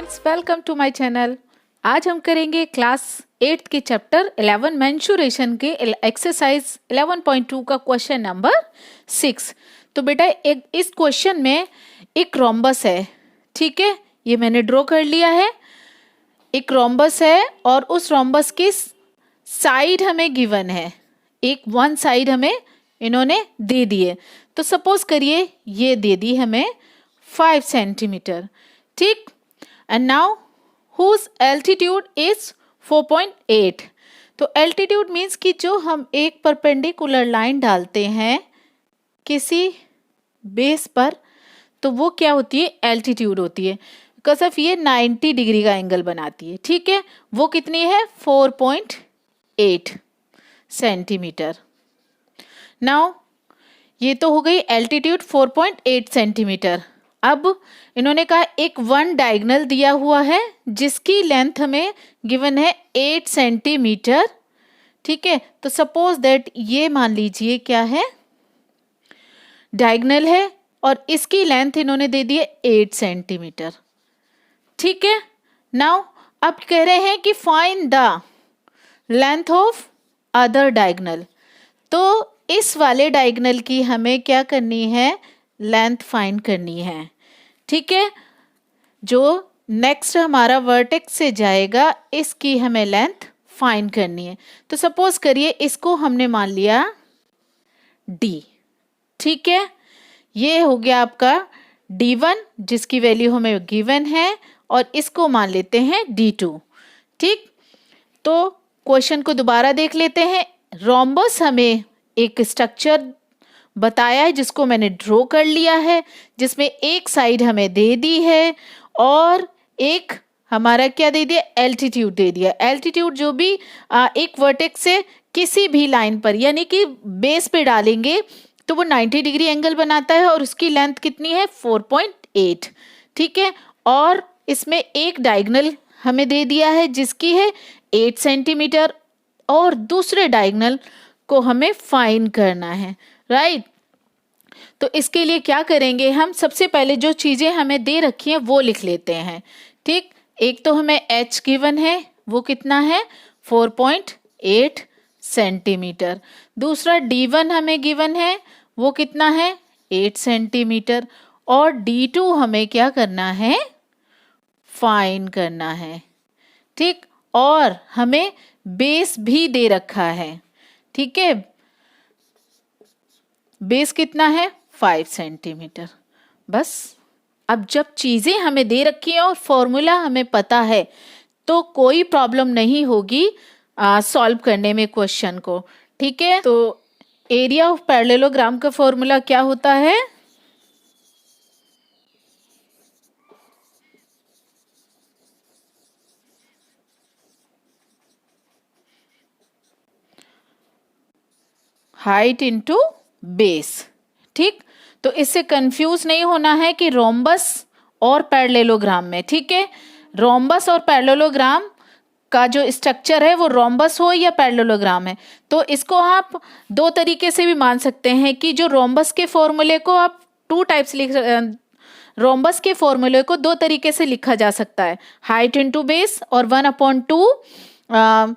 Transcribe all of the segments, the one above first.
Friends, welcome to my channel. आज हम करेंगे क्लास 8 के चैप्टर 11 मेंसुरेशन के एक्सरसाइज 11.2 का क्वेश्चन नंबर 6। तो बेटा एक इस क्वेश्चन में एक रोम्बस है, ठीक है, ये मैंने ड्रॉ कर लिया है। एक रोम्बस है और उस रोम्बस की साइड हमें गिवन है, एक वन साइड हमें इन्होंने दे दी है। तो सपोज करिए ये दे दी हमें 5 सेंटीमीटर, ठीक। And now whose altitude is 4.8। तो एल्टीट्यूड मीन्स कि जो हम एक परपेंडिकुलर लाइन डालते हैं किसी बेस पर, तो वो क्या होती है, एल्टीट्यूड होती है। बिकॉज ऑफ ये 90 डिग्री का एंगल बनाती है, ठीक है। वो कितनी है, 4.8 सेंटीमीटर। नाउ ये तो हो गई एल्टीट्यूड 4.8 सेंटीमीटर। अब इन्होंने कहा एक वन डायगोनल दिया हुआ है जिसकी लेंथ हमें गिवन है 8 सेंटीमीटर, ठीक है। तो सपोज दैट ये मान लीजिए क्या है, डायगोनल है और इसकी लेंथ इन्होंने दे दी है 8 सेंटीमीटर, ठीक है। नाउ अब कह रहे हैं कि find the length of other diagonal. तो इस वाले डायगोनल की हमें क्या करनी है, लेंथ फाइंड करनी है, ठीक है। जो नेक्स्ट हमारा वर्टेक्स से जाएगा इसकी हमें लेंथ फाइंड करनी है। तो सपोज करिए इसको हमने मान लिया D, ठीक है। ये हो गया आपका D1 जिसकी वैल्यू हमें गिवन है और इसको मान लेते हैं D2, ठीक। तो क्वेश्चन को दोबारा देख लेते हैं। रोम्बस हमें एक स्ट्रक्चर बताया है जिसको मैंने ड्रॉ कर लिया है, जिसमें एक साइड हमें दे दी है और एक हमारा क्या दे दिया, एल्टीट्यूड दे दिया। एल्टीट्यूड जो भी एक वर्टेक्स से किसी भी लाइन पर यानी कि बेस पे डालेंगे तो वो 90 डिग्री एंगल बनाता है और उसकी लेंथ कितनी है, 4.8, ठीक है। और इसमें एक डायगोनल हमें दे दिया है जिसकी है 8 सेंटीमीटर और दूसरे डायगोनल को हमें फाइंड करना है, राइट। तो इसके लिए क्या करेंगे हम, सबसे पहले जो चीजें हमें दे रखी हैं वो लिख लेते हैं, ठीक। एक तो हमें h गिवन है, वो कितना है, 4.8 सेंटीमीटर। दूसरा D1 हमें गिवन है, वो कितना है, 8 सेंटीमीटर। और D2 हमें क्या करना है, फाइंड करना है, ठीक। और हमें बेस भी दे रखा है, ठीक है। बेस कितना है, 5 सेंटीमीटर। बस अब जब चीजें हमें दे रखी हैं और फॉर्मूला हमें पता है तो कोई प्रॉब्लम नहीं होगी सॉल्व करने में क्वेश्चन को, ठीक है। तो एरिया ऑफ पैरेललोग्राम का फॉर्मूला क्या होता है, हाइट इनटू बेस, ठीक। तो इससे कंफ्यूज नहीं होना है कि रोम्बस और पैरेललोग्राम में, ठीक है। रोम्बस और पैरेललोग्राम का जो स्ट्रक्चर है वो रोम्बस हो या पैरेललोग्राम है। तो इसको आप दो तरीके से भी मान सकते हैं कि जो रोम्बस के फॉर्मूले को आप रोम्बस के फॉर्मूले को दो तरीके से लिखा जा सकता है, हाइट इनटू बेस और 1/2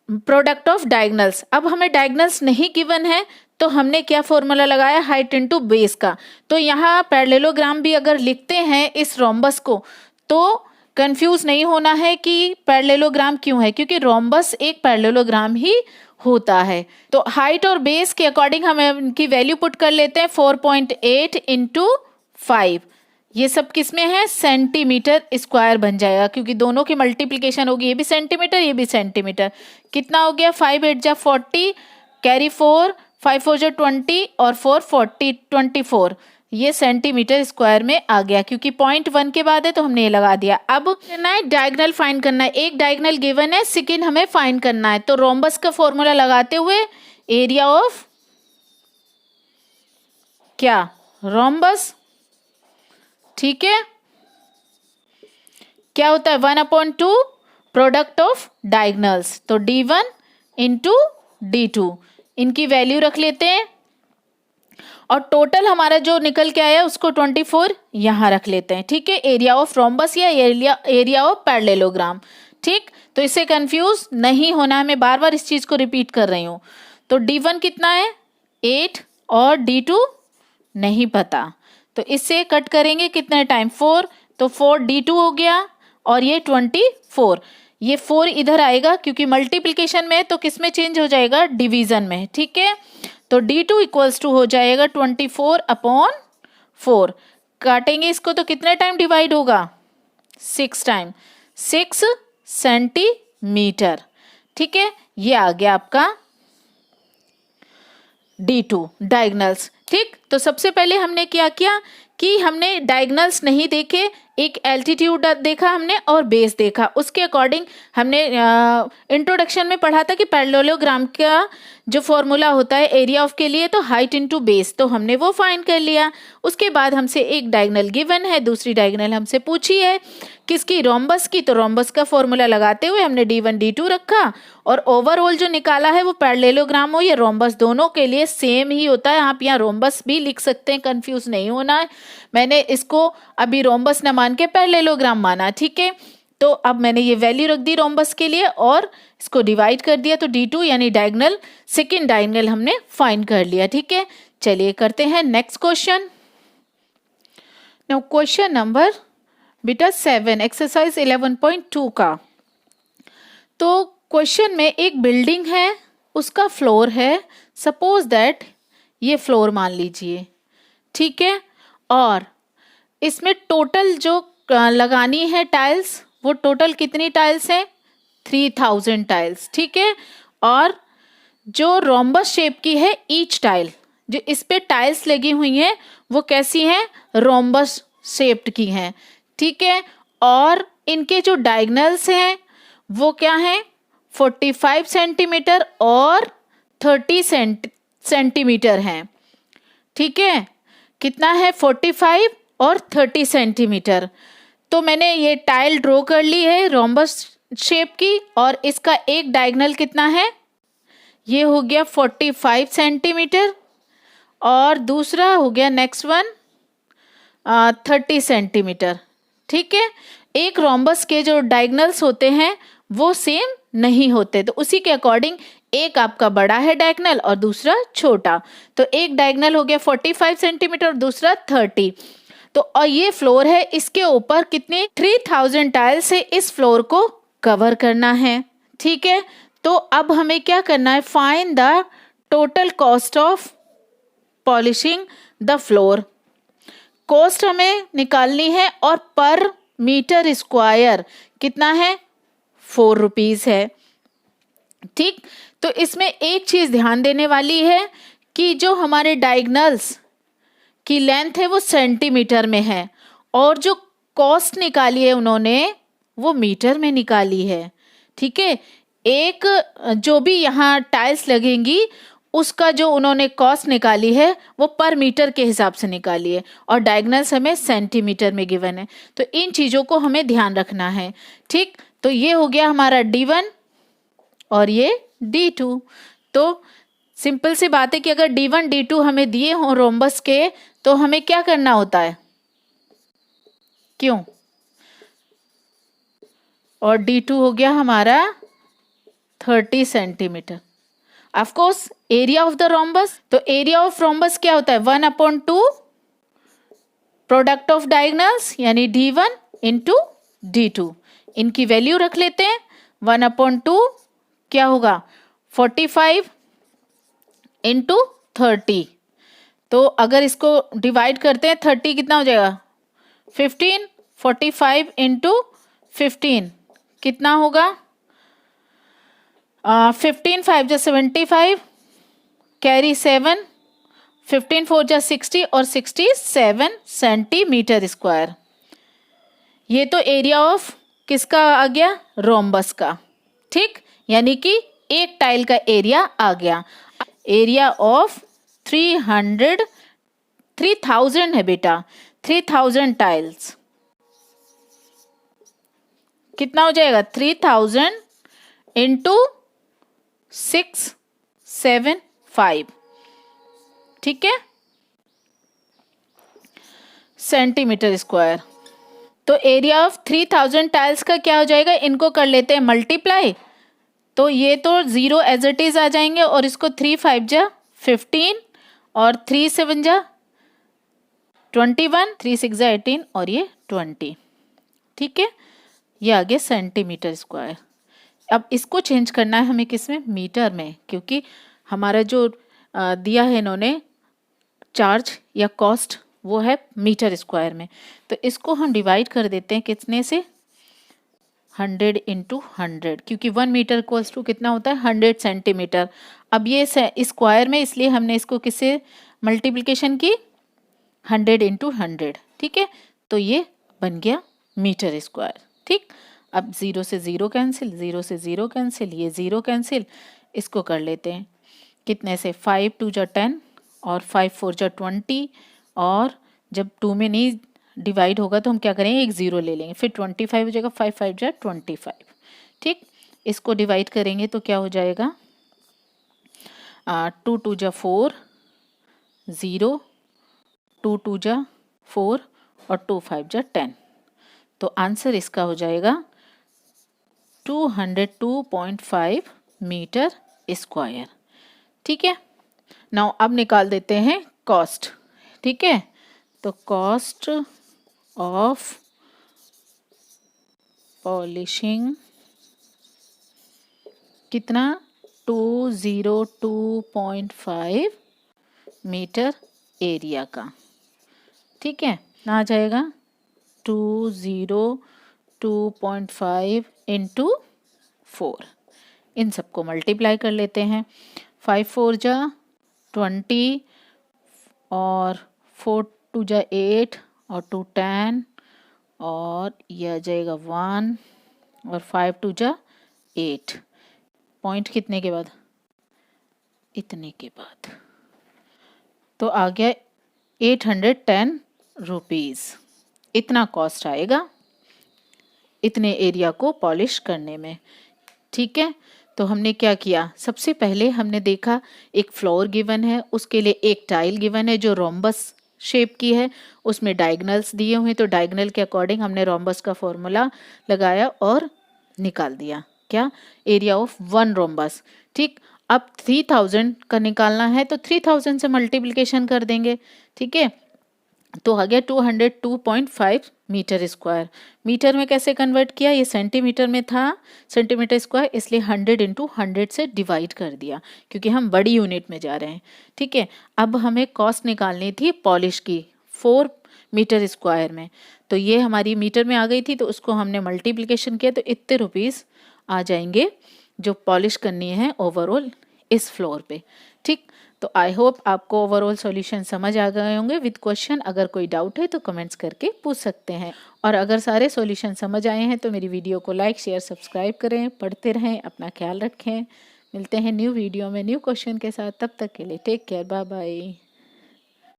प्रोडक्ट ऑफ डायगोनल्स। अब हमें डायगोनल्स नहीं गिवन है तो हमने क्या फॉर्मूला लगाया, हाइट इनटू बेस का। तो यहाँ पैरेललोग्राम भी अगर लिखते हैं इस रोम्बस को तो कंफ्यूज नहीं होना है कि पैरेललोग्राम क्यों है, क्योंकि रोम्बस एक पैरेललोग्राम ही होता है। तो हाइट और बेस के अकॉर्डिंग हम इनकी वैल्यू पुट कर लेते हैं, 4.8 इंटू 5। ये सब किस में है, सेंटीमीटर स्क्वायर बन जाएगा क्योंकि दोनों की मल्टीप्लिकेशन होगी, ये भी सेंटीमीटर ये भी सेंटीमीटर। कितना हो गया, 5 8 जा 40, कैरी 4, 5 4 जा 20 और 4 40 24। ये सेंटीमीटर स्क्वायर में आ गया क्योंकि 0.1 के बाद है तो हमने ये लगा दिया। अब करना है डायगोनल फाइंड करना है, एक डायगोनल गिवन है, सेकंड हमें फाइंड करना है। तो रोम्बस का फॉर्मूला लगाते हुए एरिया ऑफ क्या, रोम्बस, ठीक है, क्या होता है, 1/2 प्रोडक्ट ऑफ डायगोनल्स। तो D1 इंटू D2 इनकी वैल्यू रख लेते हैं और टोटल हमारा जो निकल के आया उसको 24 यहाँ रख लेते हैं, ठीक है, एरिया ऑफ रोम्बस या एरिया ऑफ पैरेललोग्राम, ठीक। तो इससे कंफ्यूज नहीं होना है, मैं बार बार इस चीज को रिपीट कर रही हूँ। तो D1 कितना है 8 और D2 नहीं पता, तो इससे कट करेंगे कितने टाइम 4, तो 4 D2 हो गया और ये 24, ये 4 इधर आएगा क्योंकि मल्टीप्लिकेशन में, तो किस में चेंज हो जाएगा डिवीजन में, ठीक है। तो D2 इक्वल्स टू हो जाएगा 24/4, काटेंगे इसको तो कितने टाइम डिवाइड होगा 6 टाइम, 6 सेंटीमीटर, ठीक है। ये आ गया आपका D2 डायगनल्स, ठीक। तो सबसे पहले हमने क्या किया कि हमने डायगनल्स नहीं देखे, एक एल्टीट्यूड देखा हमने और बेस देखा, उसके अकॉर्डिंग हमने इंट्रोडक्शन में पढ़ा था कि पैरेललोग्राम का जो फॉर्मूला होता है एरिया ऑफ के लिए तो हाइट इनटू बेस, तो हमने वो फाइंड कर लिया। उसके बाद हमसे एक डायगनल गिवन है, दूसरी डायगनल हमसे पूछी है किसकी, रोम्बस की, तो रोम्बस का फॉर्मूला लगाते हुए हमने D1 D2 रखा और ओवरऑल जो निकाला है वो पैरेललोग्राम हो या रोम्बस दोनों के लिए सेम ही होता है। आप यहाँ रोम्बस भी लिख सकते हैं, कंफ्यूज नहीं होना है। मैंने इसको अभी रोम्बस न मान के पैरेललोग्राम माना, ठीक है। तो अब मैंने ये वैल्यू रख दी रोम्बस के लिए और इसको डिवाइड कर दिया, तो D2 यानी डायगनल, सेकेंड डायगनल हमने फाइंड कर लिया, ठीक है। चलिए करते हैं next question. Now question number बेटा 7 एक्सरसाइज 11.2 का। तो क्वेश्चन में एक बिल्डिंग है, उसका फ्लोर है, सपोज दैट ये फ्लोर मान लीजिए, ठीक है, और इसमें टोटल जो लगानी है टाइल्स, वो टोटल कितनी टाइल्स है 3000 टाइल्स, ठीक है। और जो रोम्बस शेप की है ईच टाइल, जो इस पे टाइल्स लगी हुई हैं वो कैसी हैं, रोम्बस शेप्ड की हैं, ठीक है। और इनके जो डायगनल्स हैं वो क्या हैं 45 सेंटीमीटर और 30 सेंटीमीटर हैं, ठीक है। कितना है 45 और 30 सेंटीमीटर। तो मैंने ये टाइल ड्रॉ कर ली है रोम्बस शेप की और इसका एक डायगनल कितना है, ये हो गया 45 सेंटीमीटर और दूसरा हो गया नेक्स्ट वन 30 सेंटीमीटर, ठीक है। एक रोम्बस के जो डायगनल्स होते हैं वो सेम नहीं होते, तो उसी के अकॉर्डिंग एक आपका बड़ा है डायगनल और दूसरा छोटा। तो एक डायगनल हो गया 45 सेंटीमीटर और दूसरा 30। तो और ये फ्लोर है, इसके ऊपर कितने 3000 टाइल्स से इस फ्लोर को कवर करना है, ठीक है। तो अब हमें क्या करना है, find the total cost of polishing the floor. Cost हमें निकालनी है और पर मीटर स्क्वायर कितना है 4 रुपीज है, ठीक। तो इसमें एक चीज ध्यान देने वाली है कि जो हमारे डायगनल्स की लेंथ है वो सेंटीमीटर में है और जो कॉस्ट निकाली है उन्होंने वो मीटर में निकाली है, ठीक है। एक जो भी यहाँ टाइल्स लगेंगी उसका जो उन्होंने कॉस्ट निकाली है वो पर मीटर के हिसाब से निकाली है और डायगनल्स हमें सेंटीमीटर में गिवन है, तो इन चीज़ों को हमें ध्यान रखना है, ठीक। तो ये हो गया हमारा D1 और ये D2। तो सिंपल सी बात है कि अगर D1 D2 हमें दिए हों रोम्बस के तो हमें क्या करना होता है, क्यों, और D2 हो गया हमारा 30 centimetre. Of course area of the rhombus, तो एरिया ऑफ रोम्बस क्या होता है 1/2 प्रोडक्ट ऑफ डायगनल्स यानी D1 इंटू D2। इनकी वैल्यू रख लेते हैं, 1/2 क्या होगा 45 इंटू 30। तो अगर इसको डिवाइड करते हैं 30 कितना हो जाएगा 15, 45 इंटू 15 कितना होगा 15 5 जा 75 कैरी 7, 15 4 जा 60 और 67 सेंटीमीटर स्क्वायर। ये तो एरिया ऑफ किसका आ गया रोम्बस का, ठीक, यानी कि एक टाइल का एरिया आ गया। एरिया ऑफ 3000 है बेटा, 3000 टाइल्स कितना हो जाएगा 3000 इंटू 675, ठीक है। Centimetre square. तो एरिया ऑफ 3000 टाइल्स का क्या हो जाएगा, इनको कर लेते हैं मल्टीप्लाई। तो ये तो 0 एज इट इज आ जाएंगे और इसको 3 5 जा 15 और 3 7 जा 21, 3 6 जा 18 और ये 20। ठीक है, ये आ गया सेंटीमीटर स्क्वायर। अब इसको चेंज करना है हमें किसमें, मीटर में, क्योंकि हमारा जो दिया है इन्होंने चार्ज या कॉस्ट वो है मीटर स्क्वायर में। तो इसको हम डिवाइड कर देते हैं कितने से, 100 इंटू 100, क्योंकि 1 मीटर इक्वल्स टू कितना होता है 100 सेंटीमीटर। अब ये स्क्वायर में, इसलिए हमने इसको किससे मल्टीप्लिकेशन की, 100 इंटू 100। ठीक है, तो ये बन गया मीटर स्क्वायर। ठीक, अब 0 से 0 कैंसिल, 0 से 0 कैंसिल, ये 0 कैंसिल, इसको कर लेते हैं कितने से, 5 2 जा 10 और 5 4 जा 20, और जब 2 में नहीं डिवाइड होगा तो हम क्या करेंगे, एक 0 ले लेंगे, फिर 25 हो जाएगा, 5 5 जा 25। ठीक, इसको डिवाइड करेंगे तो क्या हो जाएगा, 2 2 जा 4 0, 2 2 जा 4 और 2 5 जा 10। तो आंसर इसका हो जाएगा 202.5 मीटर स्क्वायर। ठीक है, नाउ अब निकाल देते हैं कॉस्ट। ठीक है, तो कॉस्ट ऑफ पॉलिशिंग कितना, 202.5 मीटर एरिया का। ठीक है, ना आ जाएगा 202.5 इंटू 4, इन सबको मल्टीप्लाई कर लेते हैं, 5 4 जा 20 और 4 2 जा 8 और 2 10 और यह आ जाएगा 1 और 5 2 जा 8, पॉइंट कितने के बाद, इतने के बाद, तो आ गया 810 रुपीज़। इतना कॉस्ट आएगा इतने एरिया को पॉलिश करने में। ठीक है, तो हमने क्या किया, सबसे पहले हमने देखा एक फ्लोर गिवन है, उसके लिए एक टाइल गिवन है जो रोम्बस शेप की है, उसमें डायगनल्स दिए हुए, तो डायगनल के अकॉर्डिंग हमने रोम्बस का फॉर्मूला लगाया और निकाल दिया क्या, एरिया ऑफ 1 रोम्बस। ठीक, अब 3000 का निकालना है तो 3000 से मल्टीप्लिकेशन कर देंगे। ठीक है, तो आ गया 202.5 मीटर स्क्वायर। मीटर में कैसे कन्वर्ट किया, ये सेंटीमीटर में था सेंटीमीटर स्क्वायर, इसलिए 100 इंटू 100 से डिवाइड कर दिया क्योंकि हम बड़ी यूनिट में जा रहे हैं। ठीक है, अब हमें कॉस्ट निकालनी थी पॉलिश की 4 मीटर स्क्वायर में, तो ये हमारी मीटर में आ गई थी, तो उसको हमने मल्टीप्लिकेशन किया तो इतने रुपीज़ आ जाएंगे जो पॉलिश करनी है ओवरऑल इस फ्लोर पे। ठीक, तो आई होप आपको ओवरऑल सॉल्यूशन समझ आ गए होंगे विद क्वेश्चन। अगर कोई डाउट है तो कमेंट्स करके पूछ सकते हैं, और अगर सारे सॉल्यूशन समझ आए हैं तो मेरी वीडियो को लाइक शेयर सब्सक्राइब करें, पढ़ते रहें, अपना ख्याल रखें। मिलते हैं न्यू वीडियो में न्यू क्वेश्चन के साथ, तब तक के लिए टेक केयर, बाय बाय।